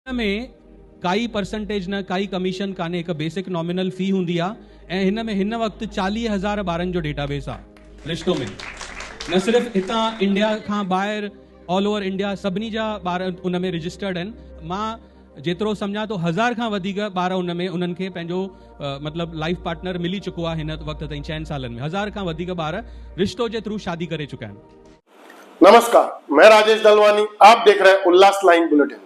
में काई परसेंटेज न काई कमीशन काने, एक बेसिक नॉमिनल फी हुंदी आ ऐं हिन में हिन वक्त 40,000 ॿारनि जो डेटाबेस आ रिश्तो में। न सिर्फ हितां इंडिया खां ॿाहिरि ऑल ओवर इंडिया सभिनी जा ॿार उन में रजिस्टर्ड आहिनि। मां जेतिरो सम्झां तो 1000 खां वधीक ॿार उन में उन्हनि खे पंहिंजो मतलब लाइफ पार्टनर मिली चुको आहे हिन वक्त ताईं 6 सालनि में। 1000 खां वधीक ॿार रिश्तो जे थ्रू शादी करे चुका आहिनि। नमस्कार, मैं राजेश दलवानी, आप देख रहे हैं उल्लास लाइन बुलेटिन।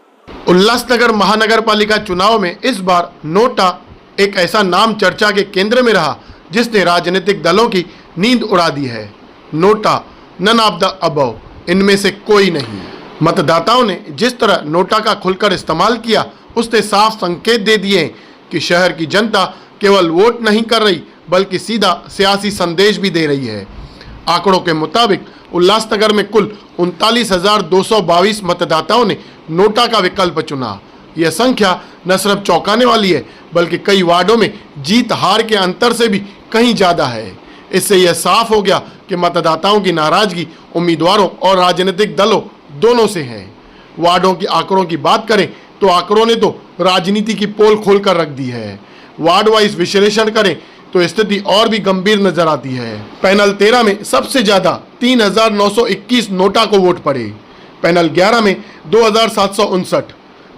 उल्लासनगर महानगर पालिका चुनाव में इस बार नोटा एक ऐसा नाम चर्चा के केंद्र में रहा जिसने राजनीतिक दलों की नींद उड़ा दी है। NOTA none of the above, इनमें से कोई नहीं। मतदाताओं ने जिस तरह नोटा का खुलकर इस्तेमाल किया उसने साफ संकेत दे दिए कि शहर की जनता केवल वोट नहीं कर रही बल्कि सीधा सियासी संदेश भी दे रही है। आंकड़ों के मुताबिक उल्लासनगर में कुल 39,222 मतदाताओं ने नोटा का विकल्प चुना। यह संख्या न सिर्फ चौंकाने वाली है बल्कि कई वार्डों में जीत हार के अंतर से भी कहीं ज़्यादा है। इससे यह साफ हो गया कि मतदाताओं की नाराजगी उम्मीदवारों और राजनीतिक दलों दोनों से है। वार्डों की आंकड़ों की बात करें तो आंकड़ों ने तो राजनीति की पोल खोल कर रख दी है। वार्ड वाइज विश्लेषण करें तो स्थिति और भी गंभीर नजर आती है। पैनल 13 में सबसे ज्यादा 3,921 नोटा को वोट पड़े। पैनल 11 में 2,759,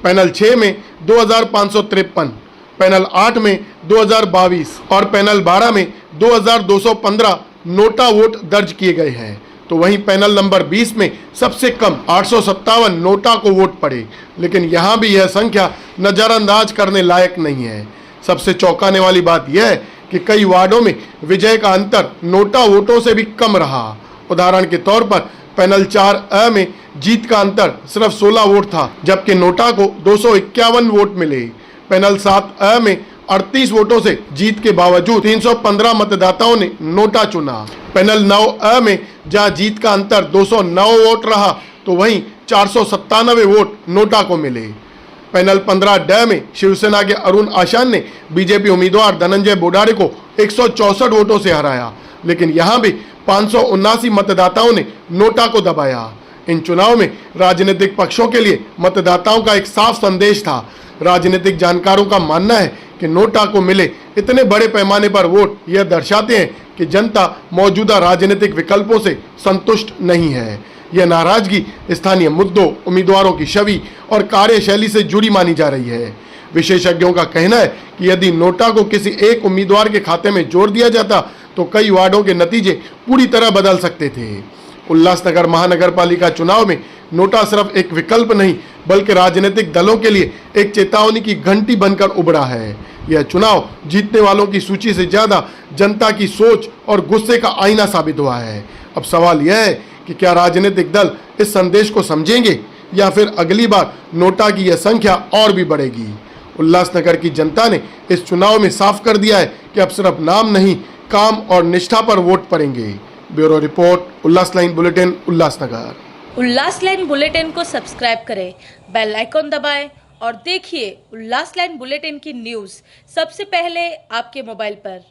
पैनल 6 में 2,553, पैनल 8 में 2,022 और पैनल 12 में 2,215 नोटा वोट दर्ज किए गए हैं। तो वहीं पैनल नंबर 20 में सबसे कम 857 नोटा को वोट पड़े, लेकिन यहाँ भी यह संख्या नजरअंदाज करने लायक नहीं है। सबसे चौंकाने वाली बात यह है कि कई वार्डों में विजय का अंतर नोटा वोटों से भी कम रहा। उदाहरण के तौर पर पैनल 4A में जीत का अंतर सिर्फ 16 वोट था, जबकि नोटा को 251 वोट मिले। पैनल 7A में 38 वोटों से जीत के बावजूद 315 मतदाताओं ने नोटा चुना। पैनल 9A में जहां जीत का अंतर 209 वोट रहा तो वहीं 497 वोट नोटा को मिले। पैनल 15D में शिवसेना के अरुण आशान ने बीजेपी उम्मीदवार धनंजय बोडारे को 164 वोटों से हराया, लेकिन यहां भी 579 मतदाताओं ने नोटा को दबाया। इन चुनाव में राजनीतिक पक्षों के लिए मतदाताओं का एक साफ संदेश था। राजनीतिक जानकारों का मानना है कि नोटा को मिले इतने बड़े पैमाने पर वोट यह दर्शाते हैं कि जनता मौजूदा राजनीतिक विकल्पों से संतुष्ट नहीं है। यह नाराजगी स्थानीय मुद्दों, उम्मीदवारों की छवि और कार्यशैली से जुड़ी मानी जा रही है। विशेषज्ञों का कहना है कि यदि नोटा को किसी एक उम्मीदवार के खाते में जोड़ दिया जाता तो कई वार्डों के नतीजे पूरी तरह बदल सकते थे। उल्लासनगर महानगर पालिका चुनाव में नोटा सिर्फ एक विकल्प नहीं बल्कि राजनीतिक दलों के लिए एक चेतावनी की घंटी बनकर उभरा है। यह चुनाव जीतने वालों की सूची से ज्यादा जनता की सोच और गुस्से का आईना साबित हुआ है। अब सवाल यह है कि क्या राजनीतिक दल इस संदेश को समझेंगे या फिर अगली बार नोटा की यह संख्या और भी बढ़ेगी। उल्लासनगर की जनता ने इस चुनाव में साफ कर दिया है कि अब सिर्फ नाम नहीं, काम और निष्ठा पर वोट पड़ेंगे। ब्यूरो रिपोर्ट, उल्लास लाइन बुलेटिन, उल्लासनगर। उल्लास लाइन बुलेटिन को सब्सक्राइब करें, बेल आइकॉन दबाएं और देखिए उल्लास लाइन बुलेटिन की न्यूज़ सबसे पहले आपके मोबाइल पर।